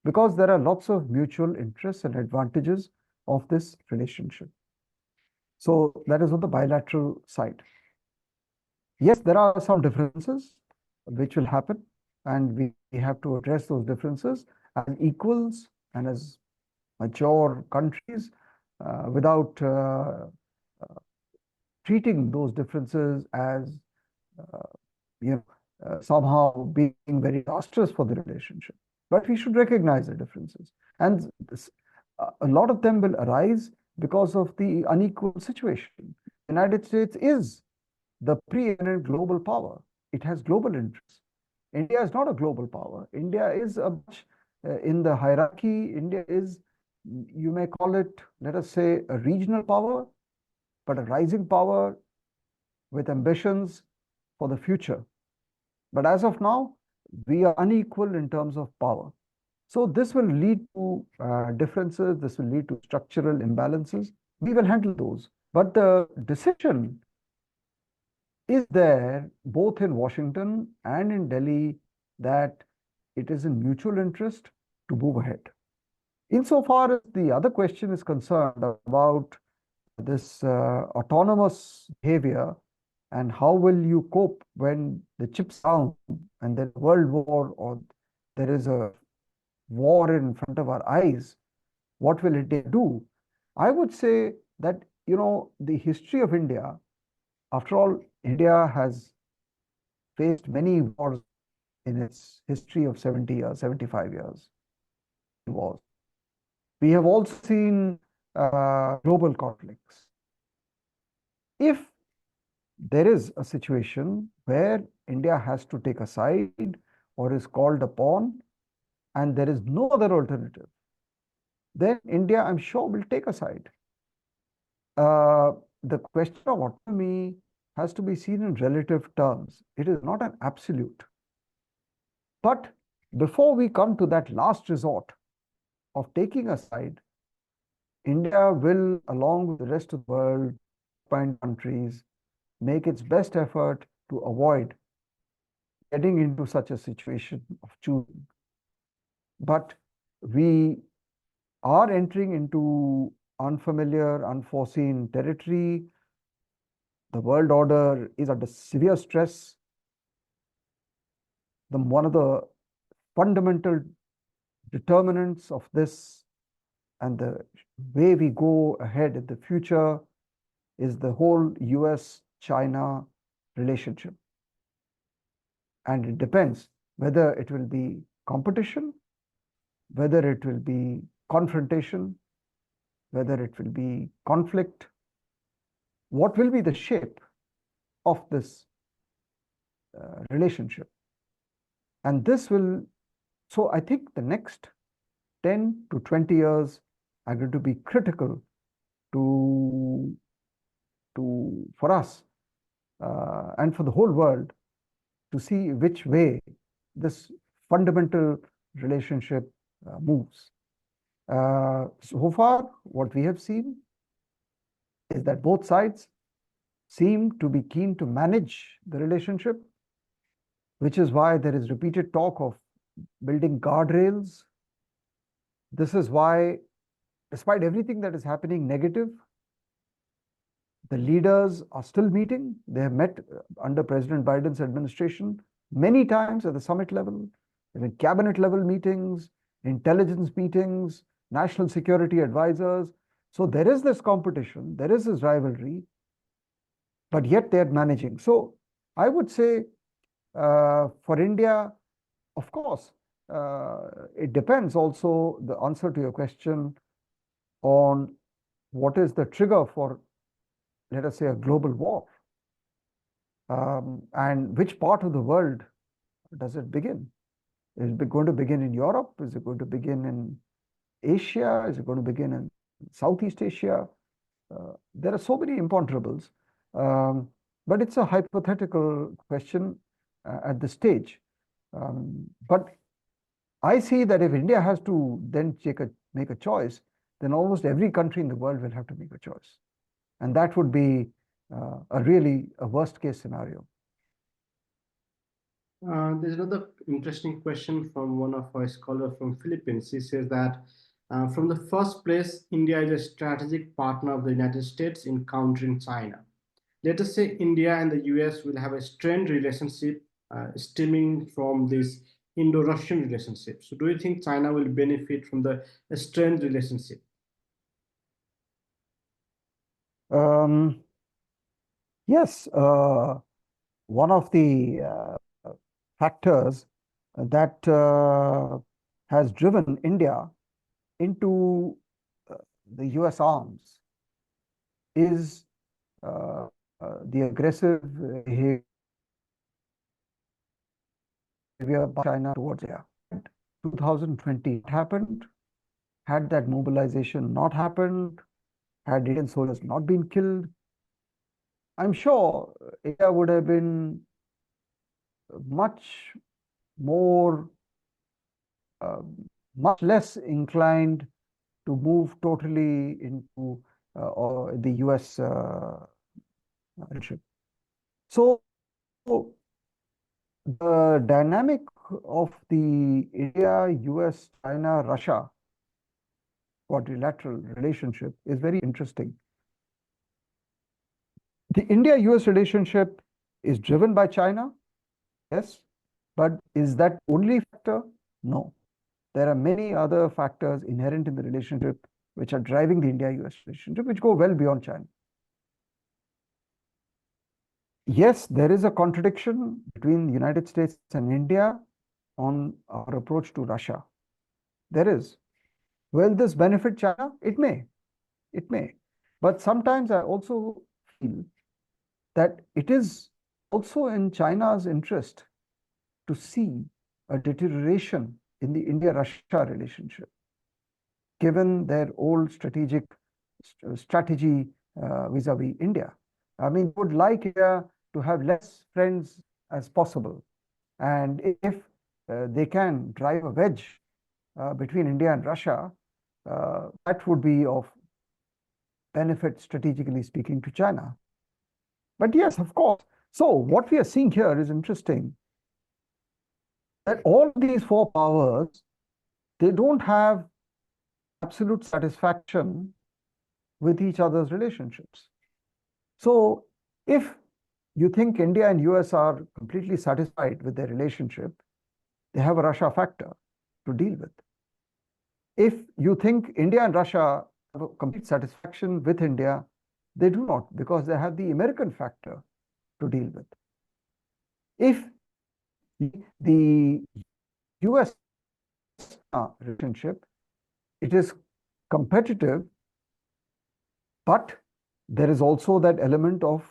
because there are lots of mutual interests and advantages of this relationship. So that is on the bilateral side. Yes, there are some differences which will happen, and we have to address those differences as equals and as mature countries without treating those differences as somehow being very disastrous for the relationship. But we should recognize the differences. And a lot of them will arise because of the unequal situation. The United States is the preeminent global power. It has global interests. India is not a global power. India is a much in the hierarchy. India is, you may call it, let us say, a regional power, but a rising power with ambitions for the future. But as of now, we are unequal in terms of power. So this will lead to differences. This will lead to structural imbalances. We will handle those. But the decision is there both in Washington and in Delhi that it is in mutual interest to move ahead. Insofar as the other question is concerned about this autonomous behavior and how will you cope when the chips down and there's world war or there is a war in front of our eyes, what will it do? I would say that, the history of India, after all, India has faced many wars in its history of 70 years, 75 years. Wars. We have also seen global conflicts. If there is a situation where India has to take a side or is called upon and there is no other alternative, then India, I'm sure, will take a side. The question of autonomy has to be seen in relative terms. It is not an absolute. But before we come to that last resort of taking a side, India will, along with the rest of the world, countries, make its best effort to avoid getting into such a situation of choosing. But we are entering into unfamiliar, unforeseen territory. The world order is under severe stress. One of the fundamental determinants of this and the way we go ahead in the future is the whole US-China relationship. And it depends whether it will be competition, whether it will be confrontation, whether it will be conflict, what will be the shape of this relationship. And this will, so I think the next 10 to 20 years are going to be critical for us and for the whole world to see which way this fundamental relationship moves. So far, what we have seen is that both sides seem to be keen to manage the relationship, which is why there is repeated talk of building guardrails. This is why, despite everything that is happening negative, the leaders are still meeting. They have met under President Biden's administration many times at the summit level, in cabinet level meetings, intelligence meetings, national security advisors. So there is this competition, there is this rivalry, but yet they're managing. So I would say for India, of course, it depends also, the answer to your question, on what is the trigger for, let us say, a global war. And which part of the world does it begin? Is it going to begin in Europe? Is it going to begin in Asia? Is it going to begin in Southeast Asia? There are so many imponderables, but it's a hypothetical question at this stage. But I see that if India has to then make a choice, then almost every country in the world will have to make a choice. And that would be a worst case scenario. There's another interesting question from one of our scholars from Philippines. He says that from the first place, India is a strategic partner of the United States in countering China. Let us say India and the US will have a strained relationship stemming from this Indo-Russian relationship. So do you think China will benefit from the strained relationship? Yes, one of the factors that has driven India into the US arms is the aggressive behavior by China towards India. 2020 happened. Had that mobilization not happened, had Indian soldiers not been killed, I'm sure India would have been much more, much less inclined to move totally into the US relationship. So the dynamic of the India, US, China, Russia quadrilateral relationship is very interesting. The India-US relationship is driven by China, yes, but is that only factor? No. There are many other factors inherent in the relationship which are driving the India-US relationship, which go well beyond China. Yes, there is a contradiction between the United States and India on our approach to Russia. There is. Will this benefit China? It may. It may. But sometimes I also feel that it is also in China's interest to see a deterioration in the India-Russia relationship, given their old strategy vis-a-vis India. I mean, would like India to have less friends as possible. And if they can drive a wedge between India and Russia, that would be of benefit, strategically speaking, to China. But yes, of course. So what we are seeing here is interesting, that all these four powers, they don't have absolute satisfaction with each other's relationships. So if you think India and US are completely satisfied with their relationship, they have a Russia factor to deal with. If you think India and Russia have a complete satisfaction with India, they do not, because they have the American factor to deal with. If the US relationship, it is competitive, but there is also that element of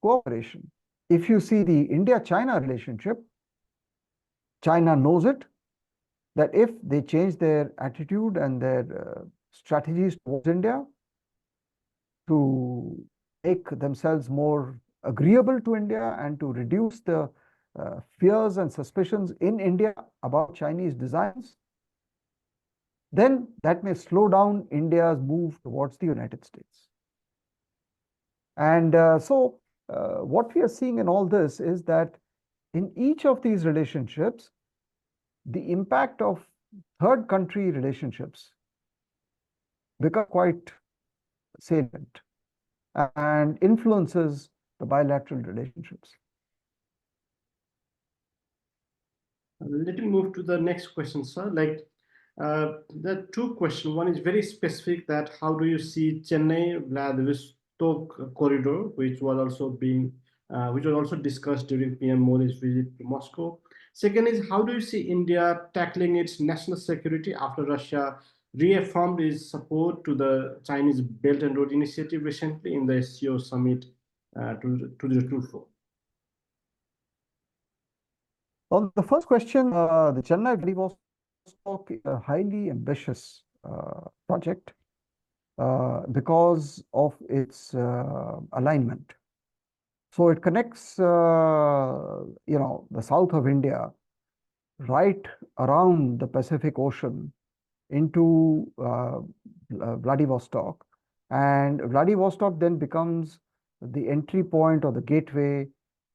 cooperation. If you see the India-China relationship, China knows it, that if they change their attitude and their strategies towards India to make themselves more agreeable to India and to reduce the fears and suspicions in India about Chinese designs, then that may slow down India's move towards the United States. And what we are seeing in all this is that in each of these relationships, the impact of third country relationships become quite salient and influences the bilateral relationships. Let me move to the next question, sir. There are two questions. One is very specific, that how do you see Chennai-Vladivostok corridor, which was also discussed during PM Modi's visit to Moscow. Second is, how do you see India tackling its national security after Russia reaffirmed its support to the Chinese Belt and Road Initiative recently in the SCO summit 2024? On the first question, the Chennai-Vladivostok is a highly ambitious project because of its alignment. So it connects, the south of India right around the Pacific Ocean into Vladivostok, and Vladivostok then becomes the entry point or the gateway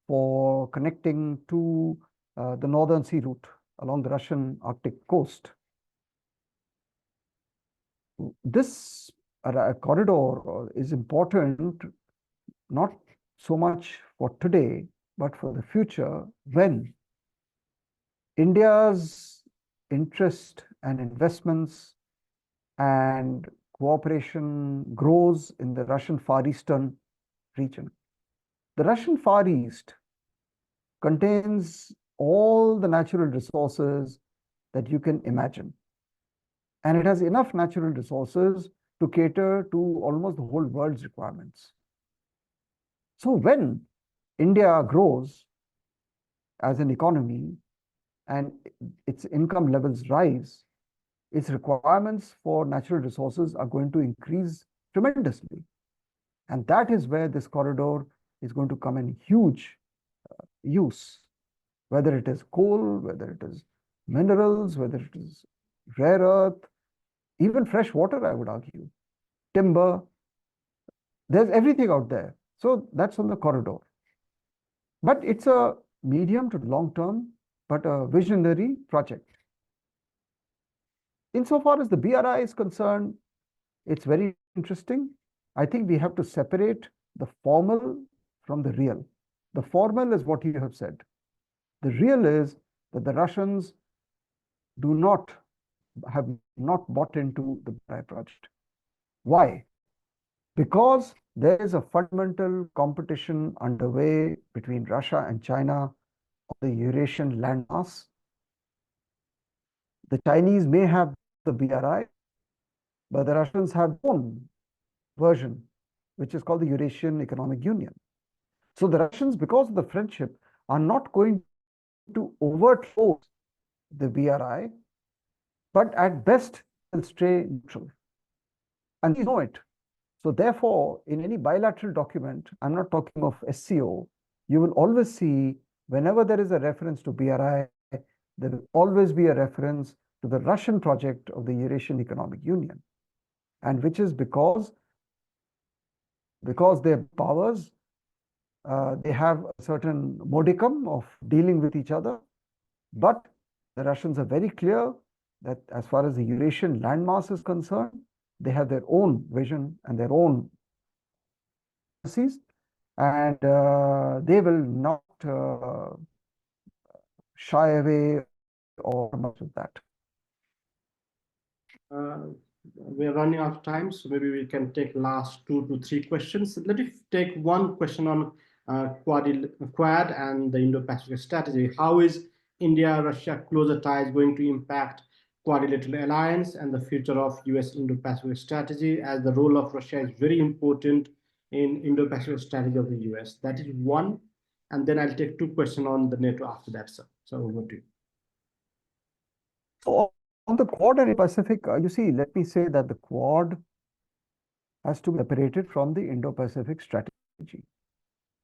for connecting to the Northern Sea route along the Russian Arctic coast. This corridor is important not so much for today, but for the future, when India's interest and investments and cooperation grows in the Russian Far Eastern region. The Russian Far East contains all the natural resources that you can imagine. And it has enough natural resources to cater to almost the whole world's requirements. So when India grows as an economy and its income levels rise, its requirements for natural resources are going to increase tremendously. And that is where this corridor is going to come in huge use, whether it is coal, whether it is minerals, whether it is rare earth, even fresh water, I would argue, timber. There's everything out there. So that's on the corridor. But it's a medium to long term, but a visionary project. Insofar as the BRI is concerned, it's very interesting. I think we have to separate the formal from the real. The formal is what you have said. The real is that the Russians have not bought into the BRI project. Why? Because there is a fundamental competition underway between Russia and China on the Eurasian landmass. The Chinese may have the BRI, but the Russians have their own version, which is called the Eurasian Economic Union. So the Russians, because of the friendship, are not going to overthrow the BRI, but at best will stay neutral. And they know it. So therefore, in any bilateral document, I'm not talking of SCO, you will always see, whenever there is a reference to BRI, there will always be a reference to the Russian project of the Eurasian Economic Union, and which is because their powers, they have a certain modicum of dealing with each other, but the Russians are very clear that as far as the Eurasian landmass is concerned, they have their own vision and their own policies, and they will not shy away or much of that. We are running out of time, so maybe we can take last 2 to 3 questions. Let me take one question on Quad and the Indo-Pacific strategy. How is India-Russia closer ties going to impact quadrilateral alliance and the future of US Indo-Pacific strategy, as the role of Russia is very important in Indo-Pacific strategy of the US. That is one. And then I'll take two questions on the NATO after that, sir. So over to you. So on the Quad and Pacific, you see, let me say that the Quad has to be separated from the Indo-Pacific strategy.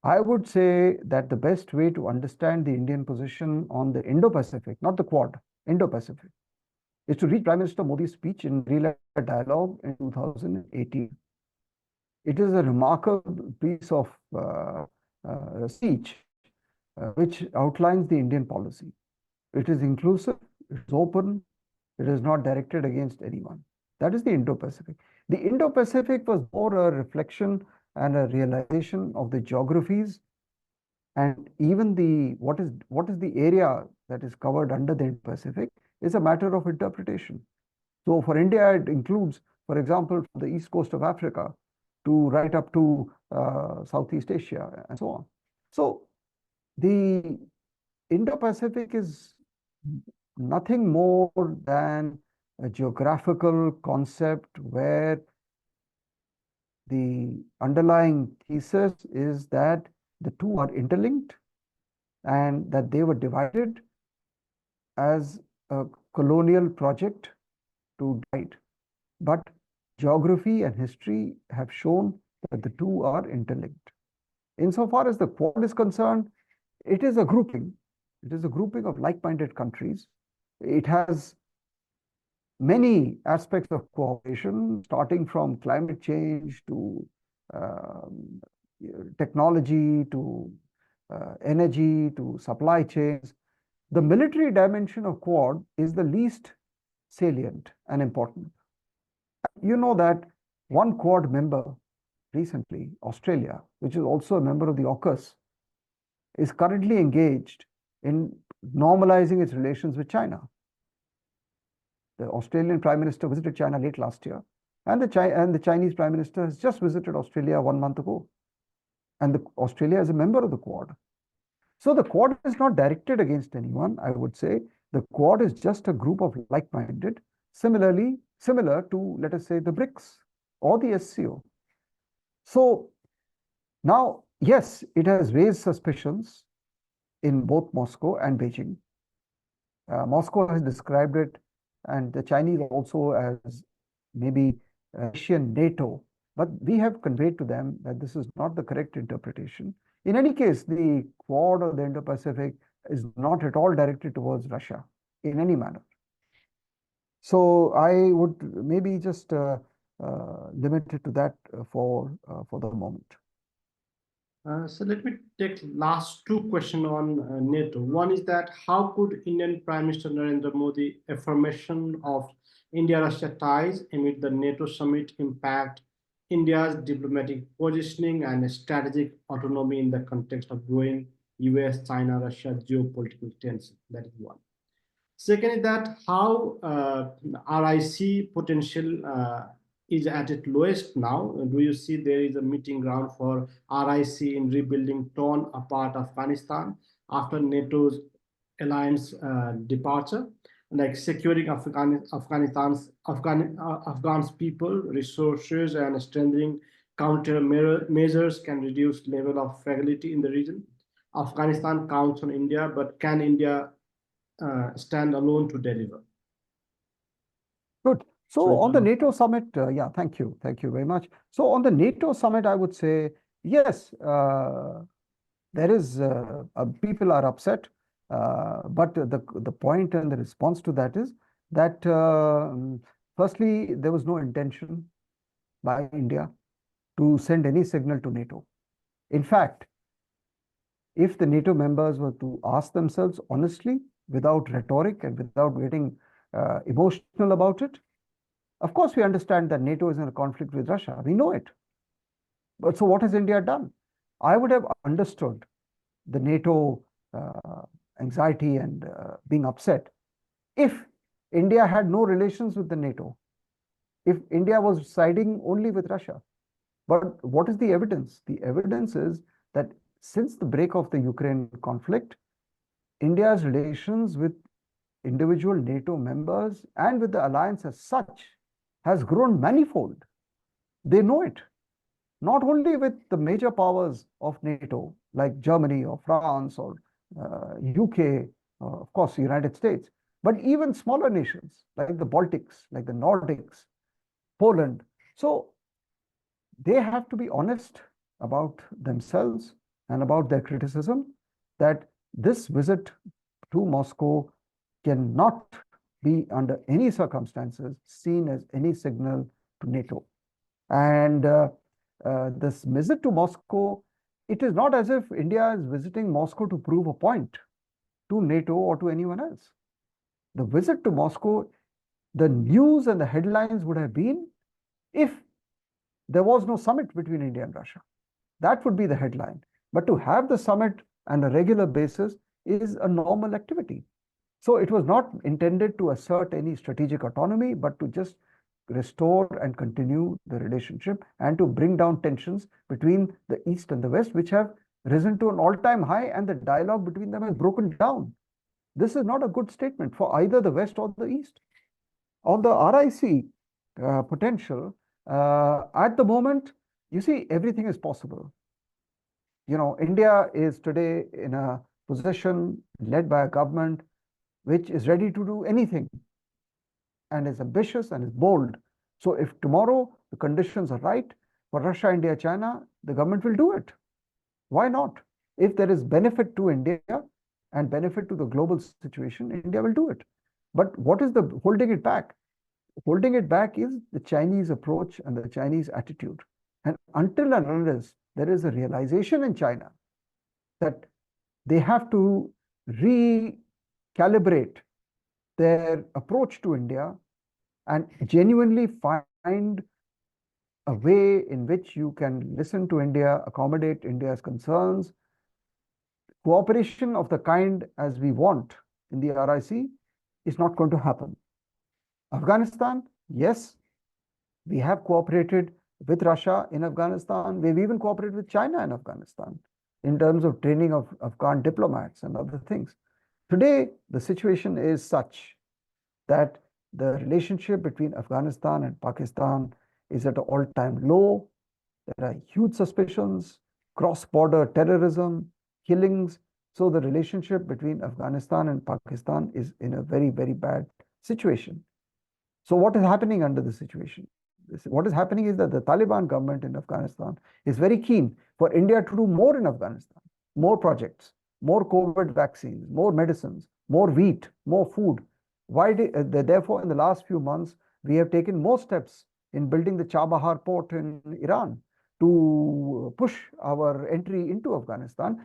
I would say that the best way to understand the Indian position on the Indo-Pacific, not the Quad, Indo-Pacific, is to read Prime Minister Modi's speech in Real Dialogue in 2018. It is a remarkable piece of speech which outlines the Indian policy. It is inclusive, it is open, it is not directed against anyone. That is the Indo-Pacific. The Indo-Pacific was more a reflection and a realization of the geographies and even the what is the area that is covered under the Indo-Pacific is a matter of interpretation. So for India, it includes, for example, from the east coast of Africa to right up to Southeast Asia and so on. So the Indo-Pacific is nothing more than a geographical concept where the underlying thesis is that the two are interlinked and that they were divided as a colonial project to divide. But geography and history have shown that the two are interlinked. Insofar as the Quad is concerned, it is a grouping. It is a grouping of like-minded countries. It has many aspects of cooperation, starting from climate change to technology to energy to supply chains. The military dimension of Quad is the least salient and important. You know that one Quad member recently, Australia, which is also a member of the AUKUS, is currently engaged in normalizing its relations with China. The Australian Prime Minister visited China late last year, and the Chinese Prime Minister has just visited Australia 1 month ago. And Australia is a member of the Quad. So the Quad is not directed against anyone, I would say. The Quad is just a group of like-minded, similar to, let us say, the BRICS or the SCO. So now, yes, it has raised suspicions in both Moscow and Beijing. Moscow has described it, and the Chinese also, as maybe Asian NATO. But we have conveyed to them that this is not the correct interpretation. In any case, the Quad or the Indo-Pacific is not at all directed towards Russia in any manner. So I would maybe just limit it to that for the moment. So let me take last two questions on NATO. One is that how could Indian Prime Minister Narendra Modi affirmation of India-Russia ties amid the NATO summit impact India's diplomatic positioning and strategic autonomy in the context of growing US-China-Russia geopolitical tension? That is one. Second is that how RIC potential is at its lowest now. Do you see there is a meeting ground for RIC in rebuilding torn apart Afghanistan after NATO's alliance departure, like securing Afghan's people, resources, and strengthening counter measures can reduce level of fragility in the region. Afghanistan counts on India, but can India stand alone to deliver? Good. So on the NATO summit, yeah, thank you very much. So on the NATO summit, I would say yes, there is people are upset, but the point and the response to that is that firstly, there was no intention by India to send any signal to NATO. In fact, if the NATO members were to ask themselves honestly, without rhetoric and without getting emotional about it, of course, we understand that NATO is in a conflict with Russia. We know it. But so what has India done? I would have understood the NATO anxiety and being upset if India had no relations with the NATO, if India was siding only with Russia. But what is the evidence? The evidence is that since the break of the Ukraine conflict, India's relations with individual NATO members and with the alliance as such has grown manifold. They know it, not only with the major powers of NATO like Germany or France or UK, of course, the United States, but even smaller nations like the Baltics, like the Nordics, Poland. So they have to be honest about themselves and about their criticism that this visit to Moscow cannot be under any circumstances seen as any signal to NATO. And this visit to Moscow, it is not as if India is visiting Moscow to prove a point to NATO or to anyone else. The visit to Moscow, the news and the headlines would have been if there was no summit between India and Russia. That would be the headline. But to have the summit on a regular basis is a normal activity. So it was not intended to assert any strategic autonomy, but to just restore and continue the relationship and to bring down tensions between the East and the West, which have risen to an all-time high, and the dialogue between them has broken down. This is not a good statement for either the West or the East. On the RIC potential, at the moment, you see, everything is possible. You know, India is today in a position led by a government which is ready to do anything and is ambitious and is bold. So if tomorrow the conditions are right for Russia, India, China, the government will do it. Why not? If there is benefit to India and benefit to the global situation, India will do it. But what is the holding it back? Holding it back is the Chinese approach and the Chinese attitude. And until and unless there is a realization in China that they have to recalibrate their approach to India and genuinely find a way in which you can listen to India, accommodate India's concerns, cooperation of the kind as we want in the RIC is not going to happen. Afghanistan, yes, we have cooperated with Russia in Afghanistan. We've even cooperated with China in Afghanistan in terms of training of Afghan diplomats and other things. Today, the situation is such that the relationship between Afghanistan and Pakistan is at an all-time low. There are huge suspicions, cross-border terrorism, killings. So the relationship between Afghanistan and Pakistan is in a very, very bad situation. So what is happening under the situation? What is happening is that the Taliban government in Afghanistan is very keen for India to do more in Afghanistan, more projects, more COVID vaccines, more medicines, more wheat, more food. Therefore, in the last few months, we have taken more steps in building the Chabahar port in Iran to push our entry into Afghanistan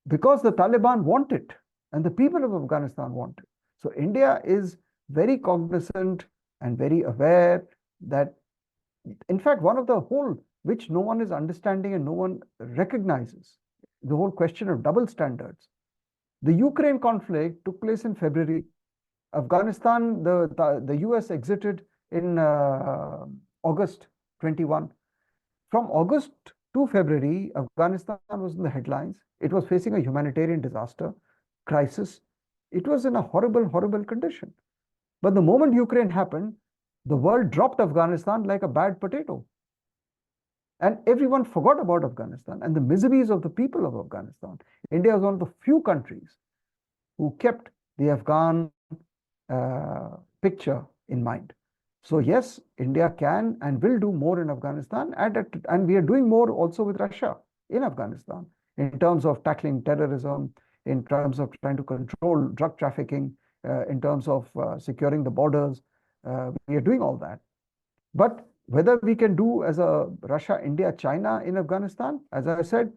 because the Taliban want it and the people of Afghanistan want it. So India is very cognizant and very aware that, in fact, one of the whole, which no one is understanding and no one recognizes, the whole question of double standards. The Ukraine conflict took place in February. Afghanistan, the US exited in August 21. From August to February, Afghanistan was in the headlines. It was facing a humanitarian disaster, crisis. It was in a horrible, horrible condition. But the moment Ukraine happened, the world dropped Afghanistan like a bad potato. And everyone forgot about Afghanistan and the miseries of the people of Afghanistan. India was one of the few countries who kept the Afghan picture in mind. So yes, India can and will do more in Afghanistan, and we are doing more also with Russia in Afghanistan in terms of tackling terrorism, in terms of trying to control drug trafficking, in terms of securing the borders. We are doing all that. But whether we can do as a Russia, India, China in Afghanistan, as I said,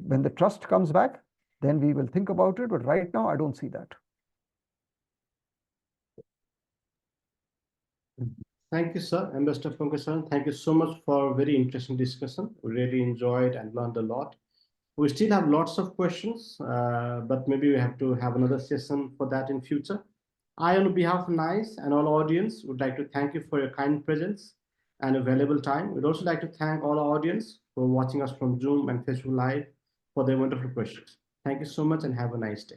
when the trust comes back, then we will think about it. But right now, I don't see that. Thank you, sir. Ambassador Pankaj Saran, thank you so much for a very interesting discussion. We really enjoyed and learned a lot. We still have lots of questions, but maybe we have to have another session for that in future. I, on behalf of NICE and all audience, would like to thank you for your kind presence and a valuable time. We'd also like to thank all our audience for watching us from Zoom and Facebook Live for their wonderful questions. Thank you so much and have a nice day.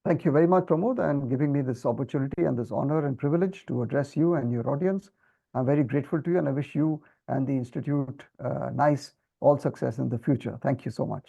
Thank you very much, Pramod, and giving me this opportunity and this honor and privilege to address you and your audience. I'm very grateful to you, and I wish you and the Institute nice all success in the future. Thank you so much.